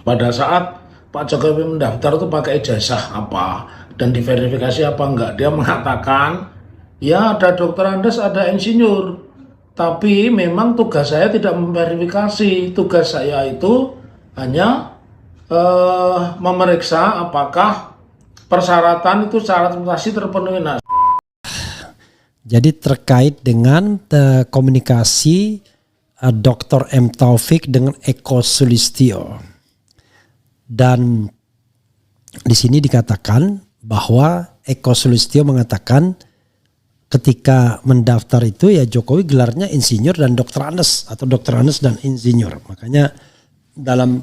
pada saat Pak Jokowi mendaftar itu pakai ijazah apa dan diverifikasi apa enggak. Dia mengatakan, ya ada dokter Andes, ada insinyur, tapi memang tugas saya tidak memverifikasi. Tugas saya itu hanya memeriksa apakah persyaratan itu syarat mutasi terpenuhi. Nah, jadi terkait dengan komunikasi Dr. M. Taufik dengan Eko Sulistyo. Dan di sini dikatakan bahwa Eko Sulistyo mengatakan ketika mendaftar itu ya Jokowi gelarnya insinyur dan dokter Andes atau dokter Andes dan insinyur. Makanya dalam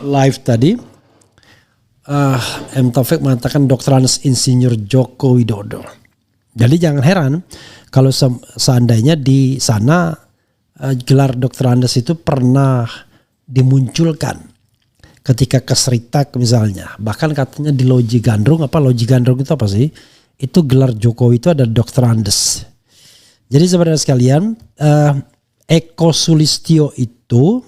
live tadi M. Taufik mengatakan dokter Andes insinyur Joko Widodo. Jadi jangan heran kalau seandainya di sana gelar dokter Andes itu pernah dimunculkan ketika ke Seritak misalnya. Bahkan katanya di Loji Gandrung, Loji Gandrung itu apa sih? Itu gelar Jokowi itu ada dokter Andes. Jadi saudara sekalian, Eko Sulistyo itu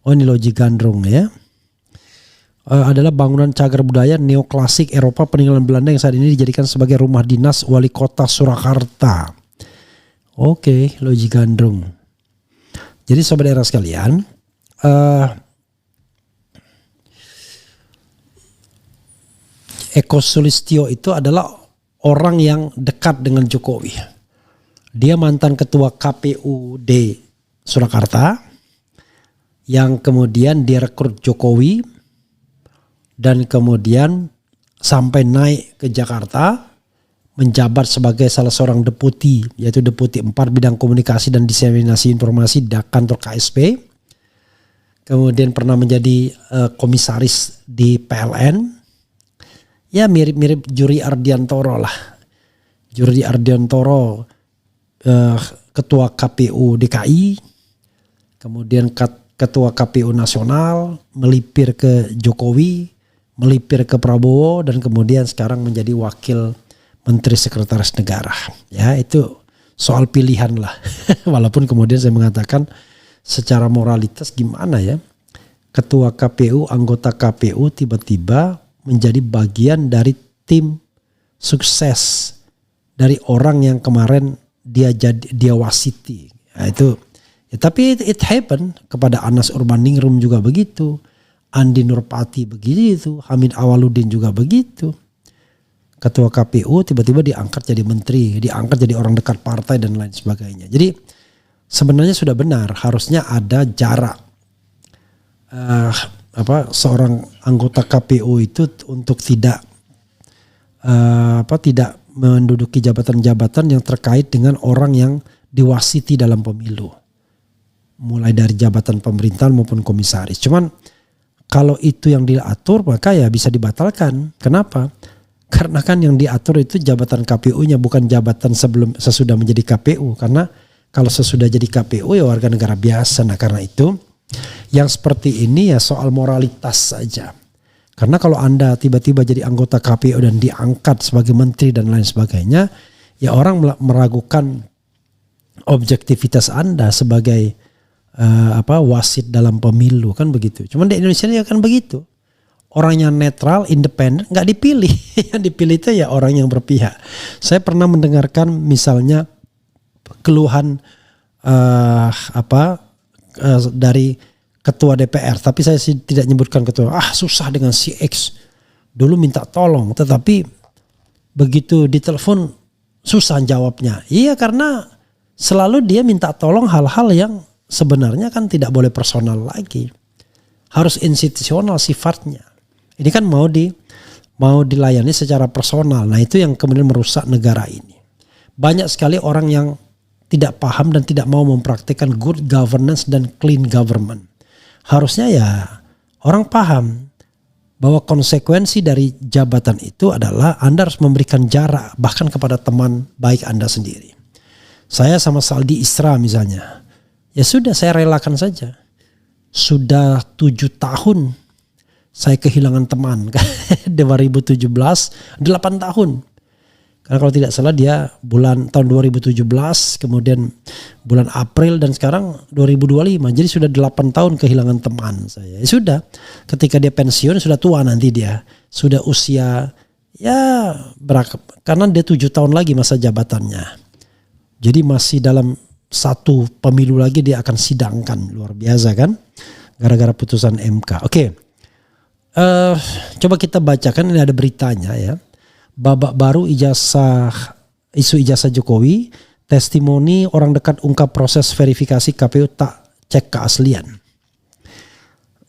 ini Loji Gandrung ya. Adalah bangunan cagar budaya neoklasik Eropa peninggalan Belanda yang saat ini dijadikan sebagai rumah dinas wali kota Surakarta. Oke, Loji Gandrung. Jadi saudara sekalian, Eko Sulistyo itu adalah orang yang dekat dengan Jokowi. Dia mantan ketua KPUD Surakarta yang kemudian direkrut Jokowi dan kemudian sampai naik ke Jakarta menjabat sebagai salah seorang deputi, yaitu deputi 4 bidang komunikasi dan diseminasi informasi di kantor KSP. Kemudian pernah menjadi komisaris di PLN. Ya mirip-mirip Juri Ardiantoro lah. Juri Ardiantoro ketua KPU DKI, kemudian ketua KPU nasional, melipir ke Jokowi, melipir ke Prabowo, dan kemudian sekarang menjadi wakil Menteri Sekretaris Negara. Ya itu soal pilihan lah. Walaupun kemudian saya mengatakan secara moralitas gimana ya, ketua KPU, anggota KPU tiba-tiba menjadi bagian dari tim sukses dari orang yang kemarin dia wasiti. Nah, itu ya, tapi it happen kepada Anas Urbaningrum juga begitu, Andi Nurpati begitu, Hamid Awaludin juga begitu. Ketua KPU tiba-tiba diangkat jadi menteri, diangkat jadi orang dekat partai dan lain sebagainya. Jadi sebenarnya sudah benar, harusnya ada jarak. Seorang anggota KPU itu untuk tidak menduduki jabatan-jabatan yang terkait dengan orang yang diwasiti dalam pemilu, mulai dari jabatan pemerintahan maupun komisaris. Cuman kalau itu yang diatur maka ya bisa dibatalkan. Kenapa? Karena kan yang diatur itu jabatan KPU-nya, bukan jabatan sesudah menjadi KPU. Karena kalau sesudah jadi KPU ya warga negara biasa. Nah karena itu yang seperti ini ya soal moralitas saja. Karena kalau Anda tiba-tiba jadi anggota KPU dan diangkat sebagai menteri dan lain sebagainya, ya orang meragukan objektivitas Anda sebagai wasit dalam pemilu, kan begitu. Cuman di Indonesia ini kan begitu. Orang yang netral, independen, nggak dipilih. Yang dipilih itu ya orang yang berpihak. Saya pernah mendengarkan misalnya keluhan dari ketua DPR, tapi saya tidak menyebutkan ketua. Susah dengan si X. Dulu minta tolong, tetapi begitu ditelepon susah jawabnya. Iya, karena selalu dia minta tolong hal-hal yang sebenarnya kan tidak boleh personal lagi. Harus institusional sifatnya. Ini kan mau dilayani secara personal. Nah, itu yang kemudian merusak negara ini. Banyak sekali orang yang tidak paham dan tidak mau mempraktikkan good governance dan clean government. Harusnya ya orang paham bahwa konsekuensi dari jabatan itu adalah Anda harus memberikan jarak bahkan kepada teman baik Anda sendiri. Saya sama Saldi Isra misalnya, ya sudah saya relakan saja. Sudah 7 tahun saya kehilangan teman. 2017 8 tahun. Karena kalau tidak salah dia tahun 2017, kemudian bulan April dan sekarang 2025. Jadi sudah 8 tahun kehilangan teman saya. Ya sudah, ketika dia pensiun sudah tua nanti dia. Sudah usia ya berapa? Karena dia 7 tahun lagi masa jabatannya. Jadi masih dalam 1 pemilu lagi dia akan sidangkan. Luar biasa kan? Gara-gara putusan MK. Oke. Coba kita bacakan, ini ada beritanya ya. Babak baru isu ijazah Jokowi, testimoni orang dekat ungkap proses verifikasi KPU tak cek keaslian.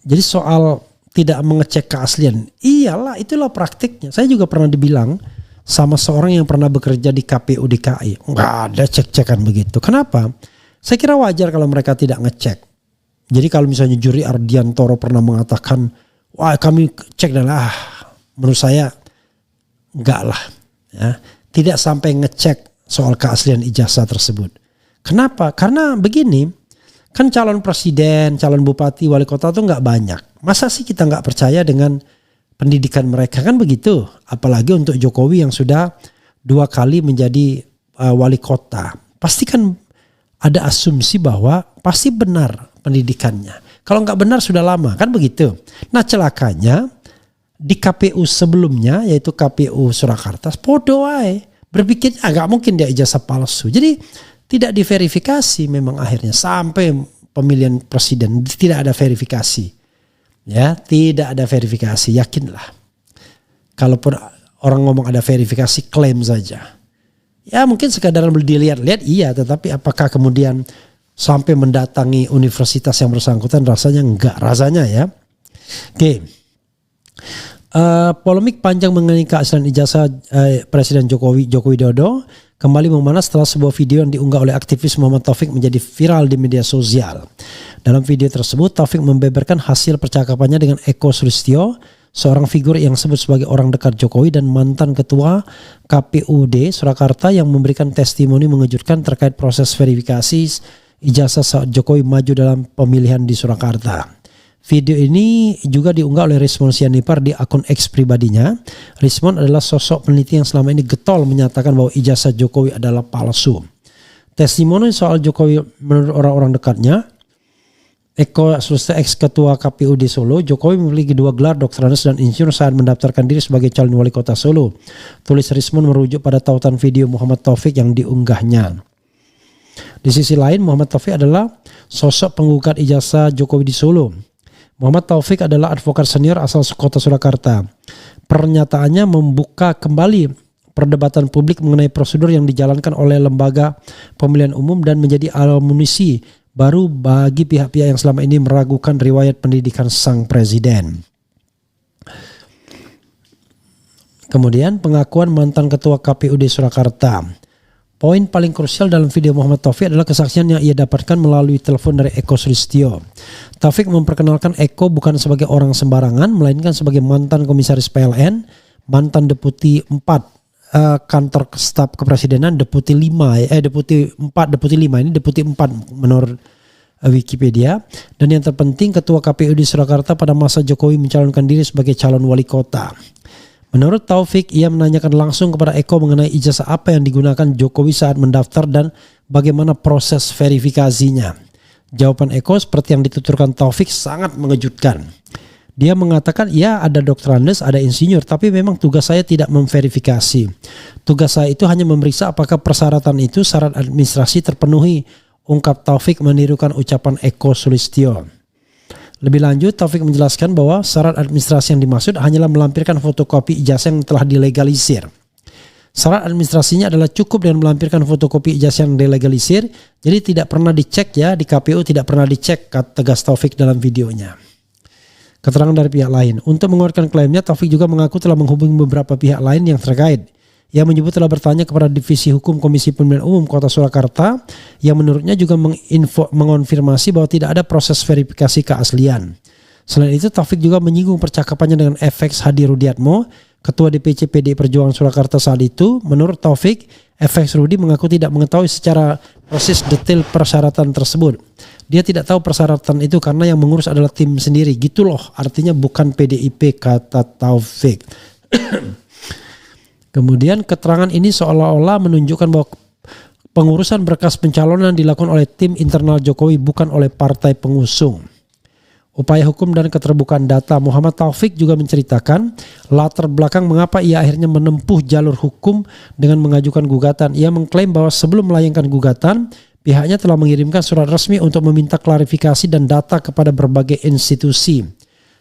Jadi soal tidak mengecek keaslian, iyalah itulah praktiknya. Saya juga pernah dibilang sama seorang yang pernah bekerja di KPU DKI, nggak ada cek-cekan begitu. Kenapa? Saya kira wajar kalau mereka tidak ngecek. Jadi kalau misalnya Juri Ardiantoro pernah mengatakan, wah kami cek dan menurut saya enggak lah, ya. Tidak sampai ngecek soal keaslian ijazah tersebut. Kenapa? Karena begini, kan calon presiden, calon bupati, wali kota tuh enggak banyak. Masa sih kita enggak percaya dengan pendidikan mereka, kan begitu? Apalagi untuk Jokowi yang sudah 2 kali menjadi wali kota. Pasti kan ada asumsi bahwa pasti benar pendidikannya. Kalau enggak benar sudah lama, kan begitu? Nah celakanya, di KPU sebelumnya yaitu KPU Surakarta podo wae berpikir agak mungkin dia ijazah palsu. Jadi tidak diverifikasi memang akhirnya sampai pemilihan presiden tidak ada verifikasi. Ya, tidak ada verifikasi, yakinlah. Kalaupun orang ngomong ada verifikasi klaim saja. Ya mungkin sekadar dilihat-lihat iya, tetapi apakah kemudian sampai mendatangi universitas yang bersangkutan rasanya enggak, rasanya ya. Oke. Polemik panjang mengenai keaslian ijazah Presiden Joko Widodo kembali memanas setelah sebuah video yang diunggah oleh aktivis Muhammad Taufik menjadi viral di media sosial. Dalam video tersebut, Taufik membeberkan hasil percakapannya dengan Eko Sulistyo, seorang figur yang disebut sebagai orang dekat Jokowi dan mantan ketua KPUD Surakarta yang memberikan testimoni mengejutkan terkait proses verifikasi ijazah saat Jokowi maju dalam pemilihan di Surakarta. Video ini juga diunggah oleh Rismon Sianipar di akun X pribadinya. Rismon adalah sosok peneliti yang selama ini getol menyatakan bahwa ijazah Jokowi adalah palsu. Testimoni soal Jokowi menurut orang-orang dekatnya, Eko Sulistyo ex ketua KPU di Solo, Jokowi memiliki 2 gelar doktorandes dan insinyur saat mendaftarkan diri sebagai calon wali kota Solo. Tulis Rismon merujuk pada tautan video Muhammad Taufik yang diunggahnya. Di sisi lain, Muhammad Taufik adalah sosok penggugat ijazah Jokowi di Solo. Muhammad Taufik adalah advokat senior asal kota Surakarta. Pernyataannya membuka kembali perdebatan publik mengenai prosedur yang dijalankan oleh lembaga pemilihan umum dan menjadi amunisi baru bagi pihak-pihak yang selama ini meragukan riwayat pendidikan sang presiden. Kemudian pengakuan mantan ketua KPUD Surakarta. Poin paling krusial dalam video Muhammad Taufik adalah kesaksian yang ia dapatkan melalui telepon dari Eko Sulistyo. Taufik memperkenalkan Eko bukan sebagai orang sembarangan, melainkan sebagai mantan komisaris PLN, mantan deputi 4 kantor staf kepresidenan, deputi 5, deputi 5 ini deputi 4 menurut Wikipedia. Dan yang terpenting ketua KPU di Surakarta pada masa Jokowi mencalonkan diri sebagai calon wali kota. Menurut Taufik, ia menanyakan langsung kepada Eko mengenai ijazah apa yang digunakan Jokowi saat mendaftar dan bagaimana proses verifikasinya. Jawaban Eko seperti yang dituturkan Taufik sangat mengejutkan. Dia mengatakan, ya ada doktorandes, ada insinyur, tapi memang tugas saya tidak memverifikasi. Tugas saya itu hanya memeriksa apakah persyaratan itu syarat administrasi terpenuhi, ungkap Taufik menirukan ucapan Eko Sulistyo. Lebih lanjut, Taufik menjelaskan bahwa syarat administrasi yang dimaksud hanyalah melampirkan fotokopi ijazah yang telah dilegalisir. Syarat administrasinya adalah cukup dengan melampirkan fotokopi ijazah yang dilegalisir, jadi tidak pernah dicek ya, di KPU tidak pernah dicek, tegas Taufik dalam videonya. Keterangan dari pihak lain. Untuk menguatkan klaimnya, Taufik juga mengaku telah menghubungi beberapa pihak lain yang terkait. Ia menyebut telah bertanya kepada Divisi Hukum Komisi Pemilihan Umum Kota Surakarta yang menurutnya juga mengonfirmasi bahwa tidak ada proses verifikasi keaslian. Selain itu, Taufik juga menyinggung percakapannya dengan FX Hadi Rudiatmo, Ketua DPC PDI Perjuangan Surakarta saat itu. Menurut Taufik, FX Rudi mengaku tidak mengetahui secara proses detail persyaratan tersebut. Dia tidak tahu persyaratan itu karena yang mengurus adalah tim sendiri. Gitu loh, artinya bukan PDIP, kata Taufik. Kemudian keterangan ini seolah-olah menunjukkan bahwa pengurusan berkas pencalonan dilakukan oleh tim internal Jokowi bukan oleh partai pengusung. Upaya hukum dan keterbukaan data, Muhammad Taufik juga menceritakan latar belakang mengapa ia akhirnya menempuh jalur hukum dengan mengajukan gugatan. Ia mengklaim bahwa sebelum melayangkan gugatan, pihaknya telah mengirimkan surat resmi untuk meminta klarifikasi dan data kepada berbagai institusi.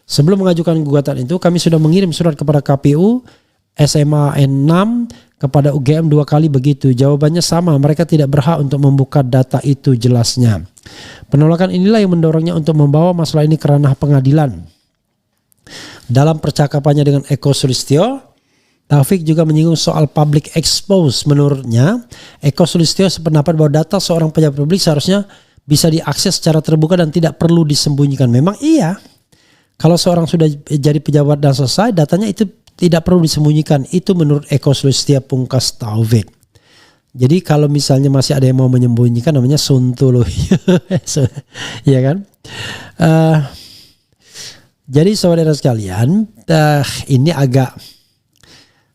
Sebelum mengajukan gugatan itu, kami sudah mengirim surat kepada KPU, SMA N6, kepada UGM 2 kali begitu. Jawabannya sama, mereka tidak berhak untuk membuka data itu, jelasnya. Penolakan inilah yang mendorongnya untuk membawa masalah ini ke ranah pengadilan. Dalam percakapannya dengan Eko Sulistyo, Taufik juga menyinggung soal public expose. Menurutnya, Eko Sulistyo sependapat bahwa data seorang pejabat publik seharusnya bisa diakses secara terbuka dan tidak perlu disembunyikan. Memang iya, kalau seorang sudah jadi pejabat dan selesai, datanya itu tidak perlu disembunyikan. Itu menurut Eko Sulistyo pungkas Taufik. Jadi kalau misalnya masih ada yang mau menyembunyikan, namanya suntu loh. Iya kan? Jadi saudara sekalian, ini agak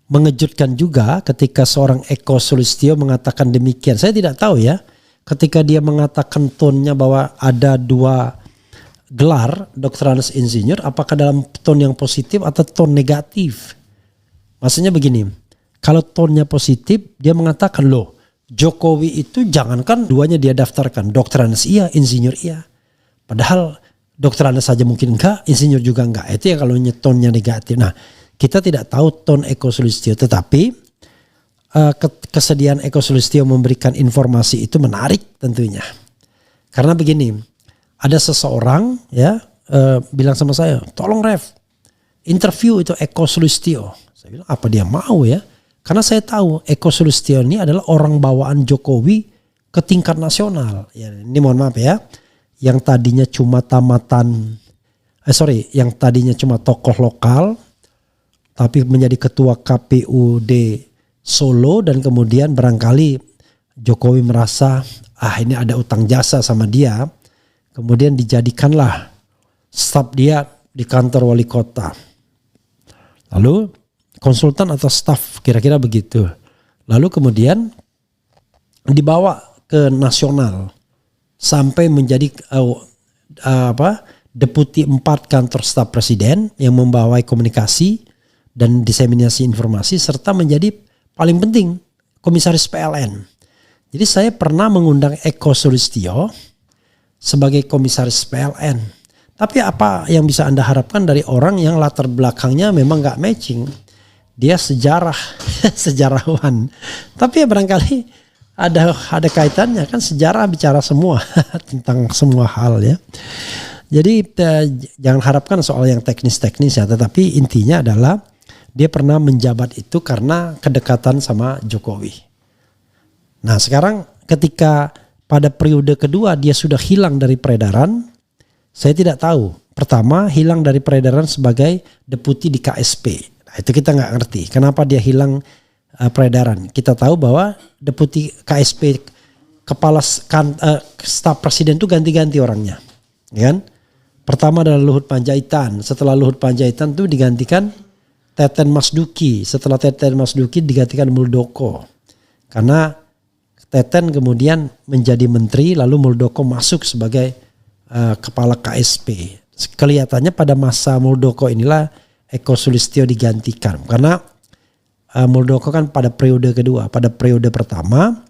mengejutkan juga ketika seorang Eko Sulistyo mengatakan demikian. Saya tidak tahu ya, ketika dia mengatakan tonnya bahwa ada 2 gelar Dr. Andes Insinyur, apakah dalam ton yang positif atau ton negatif? Maksudnya begini, kalau tonnya positif, dia mengatakan loh, Jokowi itu jangankan duanya dia daftarkan, Dr. Andes iya, Insinyur iya. Padahal Dr. Andes saja mungkin enggak, Insinyur juga enggak. Itu ya kalau tonnya negatif. Nah, kita tidak tahu ton Eko Sulistyo, tetapi kesediaan Eko Sulistyo memberikan informasi itu menarik tentunya. Karena begini, ada seseorang ya bilang sama saya, tolong Ref, interview itu Eko Sulistyo. Saya bilang apa dia mau ya? Karena saya tahu Eko Sulistyo ini adalah orang bawaan Jokowi ke tingkat nasional. Ya, ini mohon maaf ya, yang tadinya cuma yang tadinya cuma tokoh lokal, tapi menjadi ketua KPUD Solo, dan kemudian barangkali Jokowi merasa ini ada utang jasa sama dia, kemudian dijadikanlah staf dia di kantor wali kota. Lalu konsultan atau staf kira-kira begitu. Lalu kemudian dibawa ke nasional sampai menjadi deputi 4 kantor staf presiden yang membawai komunikasi dan diseminasi informasi, serta menjadi paling penting komisaris PLN. Jadi saya pernah mengundang Eko Sulistyo sebagai komisaris PLN. Tapi apa yang bisa Anda harapkan dari orang yang latar belakangnya memang gak matching? Dia sejarawan. Tapi ya barangkali ada kaitannya, kan sejarah bicara semua tentang semua hal ya. Jadi jangan harapkan soal yang teknis-teknis ya, tetapi intinya adalah dia pernah menjabat itu karena kedekatan sama Jokowi. Nah sekarang ketika pada periode kedua dia sudah hilang dari peredaran, saya tidak tahu. Pertama, hilang dari peredaran sebagai deputi di KSP. Nah, itu kita nggak ngerti kenapa dia hilang peredaran. Kita tahu bahwa deputi KSP, kepala staf presiden itu ganti-ganti orangnya, ya kan? Pertama adalah Luhut Panjaitan. Setelah Luhut Panjaitan itu digantikan Teten Masduki. Setelah Teten Masduki digantikan Muldoko. Karena Teten kemudian menjadi menteri, lalu Muldoko masuk sebagai kepala KSP. Kelihatannya pada masa Muldoko inilah Eko Sulistyo digantikan. Karena Muldoko kan pada periode kedua. Pada periode pertama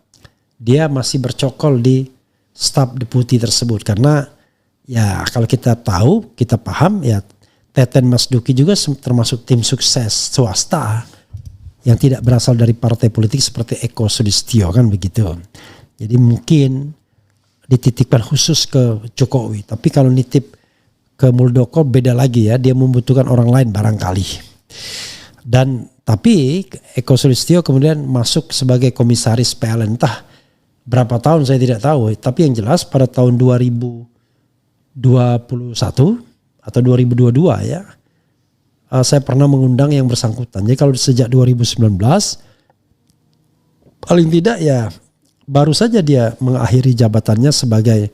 dia masih bercokol di staf deputi tersebut. Karena ya kalau kita tahu, kita paham ya, Teten Masduki juga termasuk tim sukses swasta yang tidak berasal dari partai politik seperti Eko Sulistyo, kan begitu. Jadi mungkin dititipkan khusus ke Jokowi. Tapi kalau nitip ke Muldoko beda lagi ya, dia membutuhkan orang lain barangkali. Dan tapi Eko Sulistyo kemudian masuk sebagai komisaris PLN, entah berapa tahun saya tidak tahu. Tapi yang jelas pada tahun 2021 atau 2022 ya, saya pernah mengundang yang bersangkutan. Jadi kalau sejak 2019 paling tidak ya baru saja dia mengakhiri jabatannya sebagai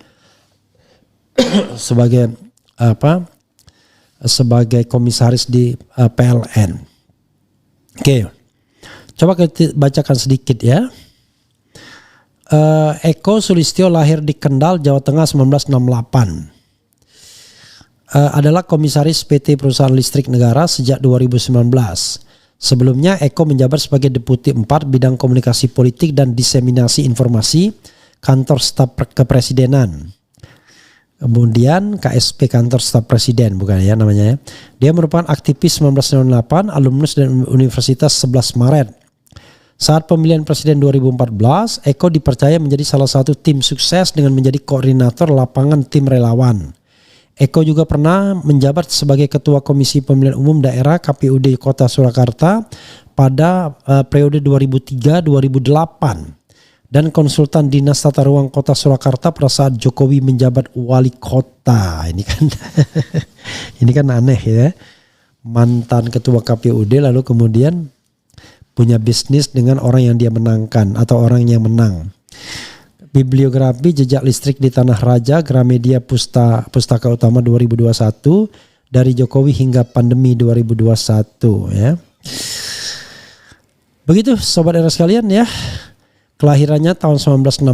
sebagai komisaris di PLN. Oke. Coba kita bacakan sedikit ya. Eko Sulistyo lahir di Kendal, Jawa Tengah 1968. Adalah komisaris PT Perusahaan Listrik Negara sejak 2019. Sebelumnya Eko menjabat sebagai Deputi 4 Bidang Komunikasi Politik dan Diseminasi Informasi Kantor Staf Kepresidenan. Kemudian KSP Kantor Staf Presiden bukan ya namanya ya. Dia merupakan aktivis 1998, alumnus dari Universitas 11 Maret. Saat pemilihan presiden 2014, Eko dipercaya menjadi salah satu tim sukses dengan menjadi koordinator lapangan tim relawan. Eko juga pernah menjabat sebagai Ketua Komisi Pemilihan Umum Daerah KPUD Kota Surakarta pada periode 2003-2008 dan konsultan Dinas Tata Ruang Kota Surakarta pada saat Jokowi menjabat wali kota. Ini kan aneh ya. Mantan Ketua KPUD lalu kemudian punya bisnis dengan orang yang dia menangkan atau orang yang menang. Bibliografi jejak listrik di Tanah Raja, Gramedia Pustaka Utama 2021, dari Jokowi hingga pandemi 2021 ya. Begitu sobat era sekalian ya. Kelahirannya tahun 1968.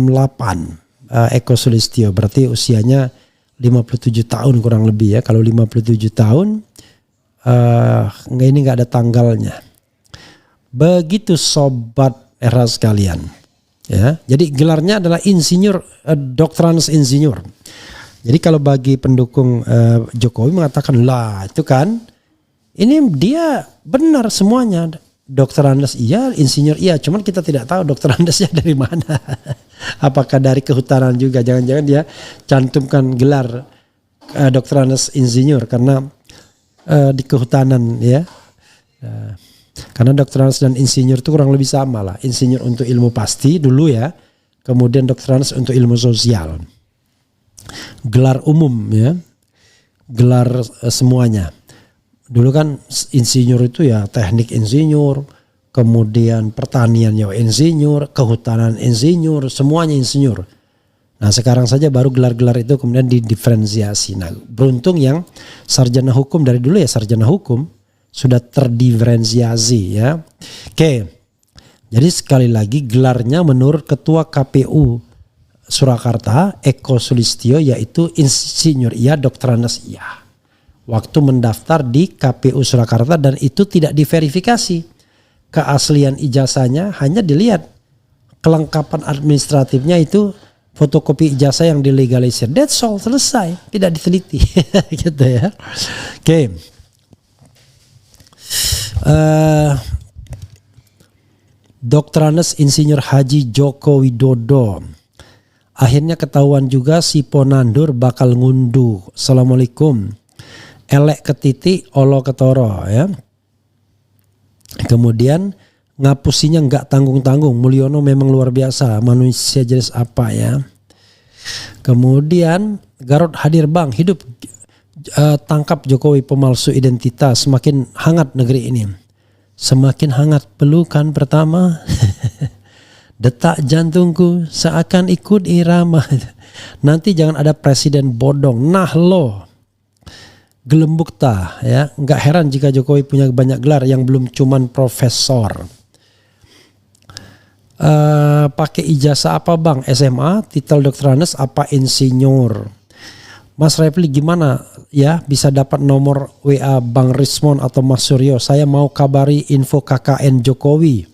Eko Sulistyo berarti usianya 57 tahun kurang lebih ya. Kalau 57 tahun ini nggak ada tanggalnya. Begitu sobat era sekalian. Ya, jadi gelarnya adalah insinyur, Doctorandus insinyur. Jadi kalau bagi pendukung Jokowi mengatakan lah itu kan, ini dia benar semuanya. Doctorandus iya, insinyur iya, cuman kita tidak tahu Doctorandusnya dari mana. Apakah dari kehutanan juga? Jangan-jangan dia cantumkan gelar Doctorandus insinyur karena di kehutanan ya. Karena doktoralis dan insinyur itu kurang lebih sama lah. Insinyur untuk ilmu pasti dulu ya. Kemudian doktoralis untuk ilmu sosial. Gelar umum ya. Gelar semuanya. Dulu kan insinyur itu ya teknik insinyur. Kemudian pertanian ya insinyur. Kehutanan insinyur. Semuanya insinyur. Nah sekarang saja baru gelar-gelar itu kemudian didiferensiasi. Nah beruntung yang sarjana hukum dari dulu ya sarjana hukum. Sudah terdiferensiasi ya. Oke. Jadi sekali lagi gelarnya menurut Ketua KPU Surakarta Eko Sulistyo yaitu insinyur iya doktorandus iya. Waktu mendaftar di KPU Surakarta dan itu tidak diverifikasi. Keaslian ijazahnya hanya dilihat. Kelengkapan administratifnya itu fotokopi ijazah yang dilegalisir. That's all, selesai. Tidak diteliti. Gitu ya. Oke. Doktorandus Insinyur Haji Joko Widodo. Akhirnya ketahuan juga si Ponandur bakal ngunduh. Assalamualaikum. Elek ketiti olo ketoro ya. Kemudian ngapusinya nggak tanggung-tanggung. Mulyono memang luar biasa. Manusia jenis apa ya. Kemudian Garut hadir bang. Hidup tangkap Jokowi pemalsu identitas. Semakin hangat negeri ini. Semakin hangat pelukan pertama. Detak jantungku seakan ikut irama. Nanti jangan ada presiden bodong. Nah lo. Gelembuk tah ya. Nggak heran jika Jokowi punya banyak gelar yang belum cuman profesor. Pakai ijazah apa bang? SMA, titel doktorandus apa insinyur? Mas Refli gimana ya bisa dapat nomor WA Bang Rismon atau Mas Suryo? Saya mau kabari info KKN Jokowi.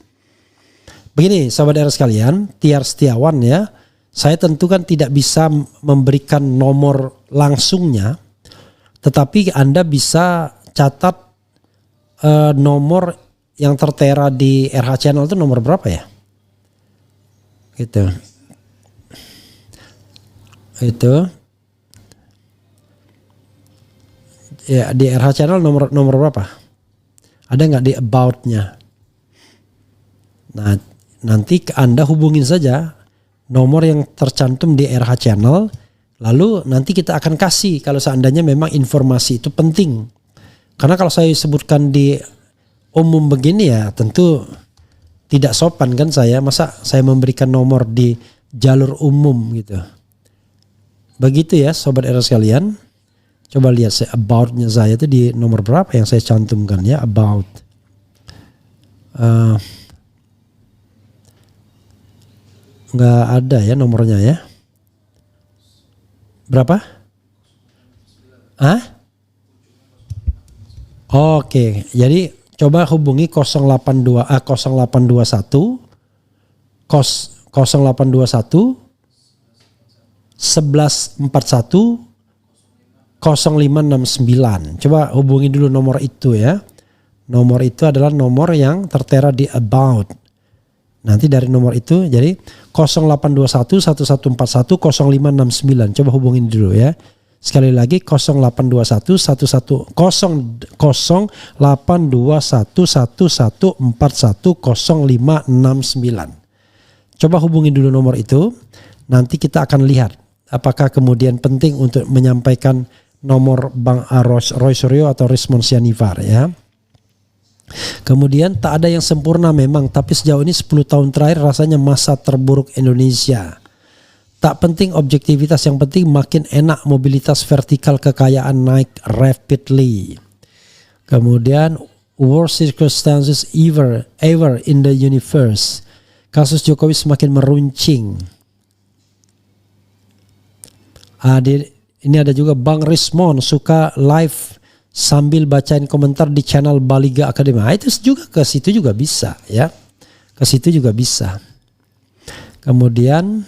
Begini sahabat daerah sekalian, Tiar Setiawan ya. Saya tentu kan tidak bisa memberikan nomor langsungnya. Tetapi Anda bisa catat nomor yang tertera di RH Channel itu nomor berapa ya? Gitu. Itu. Ya di RH Channel nomor berapa? Ada nggak di about-nya? Nah nanti Anda hubungin saja nomor yang tercantum di RH Channel. Lalu nanti kita akan kasih kalau seandainya memang informasi itu penting. Karena kalau saya sebutkan di umum begini ya tentu tidak sopan kan saya. Masa saya memberikan nomor di jalur umum gitu. Begitu ya sobat era sekalian. Coba lihat saya about-nya saya itu di nomor berapa yang saya cantumkan ya about. nggak ada ya nomornya ya. Berapa? Oke, jadi coba hubungi 0821 0821 1141 0569. Coba hubungi dulu nomor itu ya. Nomor itu adalah nomor yang tertera di about. Nanti dari nomor itu jadi 0821 1141 0569. Coba hubungin dulu ya. Sekali lagi 0821 11 0821 1141 0569. Coba hubungi dulu nomor itu. Nanti kita akan lihat apakah kemudian penting untuk menyampaikan nomor Bank Roy Suryo atau Rismond Sianifar ya. Kemudian tak ada yang sempurna memang, tapi sejauh ini 10 tahun terakhir rasanya masa terburuk Indonesia. Tak penting objektivitas, yang penting makin enak mobilitas vertikal kekayaan naik rapidly. Kemudian worst circumstances ever in the universe. Kasus Jokowi semakin meruncing. Ini ada juga Bang Rismond suka live sambil bacain komentar di channel Baliga Academy. Itu juga ke situ juga bisa ya. Ke situ juga bisa. Kemudian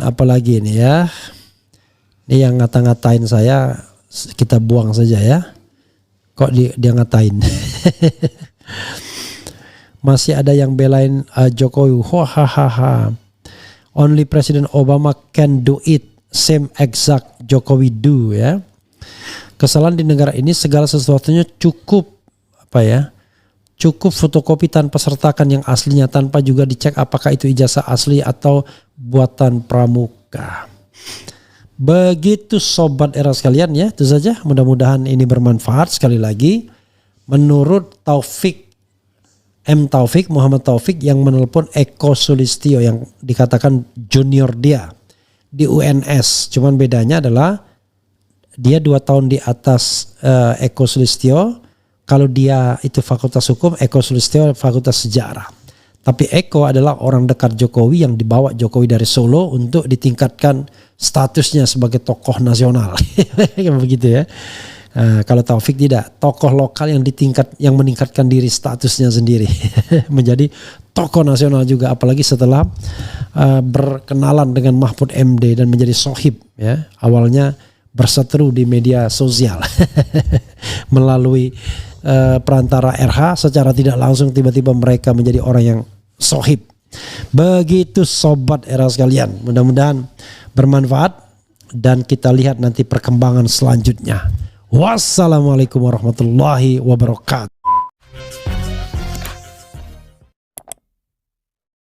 apa lagi ini ya? Ini yang ngata-ngatain saya kita buang saja ya. Kok dia ngatain? Masih ada yang belain Jokowi. Hahaha. Only President Obama can do it. Same exact Jokowi do ya. Kesalahan di negara ini segala sesuatunya cukup cukup fotokopi tanpa sertakan yang aslinya, tanpa juga dicek apakah itu ijazah asli atau buatan pramuka. Begitu sobat era sekalian ya, itu saja. Mudah-mudahan ini bermanfaat. Sekali lagi, menurut Muhammad Taufik yang menelpon Eko Sulistyo yang dikatakan junior dia di UNS. Cuman bedanya adalah dia 2 tahun di atas Eko Sulistyo. Kalau dia itu fakultas hukum, Eko Sulistyo fakultas sejarah. Tapi Eko adalah orang dekat Jokowi yang dibawa Jokowi dari Solo untuk ditingkatkan statusnya sebagai tokoh nasional. Begitu ya. Kalau Taufik tidak, tokoh lokal yang meningkatkan diri statusnya sendiri menjadi tokoh nasional juga, apalagi setelah berkenalan dengan Mahfud MD dan menjadi sohib ya. Awalnya berseteru di media sosial melalui perantara RH, secara tidak langsung tiba-tiba mereka menjadi orang yang sohib. Begitu sobat era sekalian, mudah-mudahan bermanfaat dan kita lihat nanti perkembangan selanjutnya. Wassalamualaikum warahmatullahi wabarakatuh.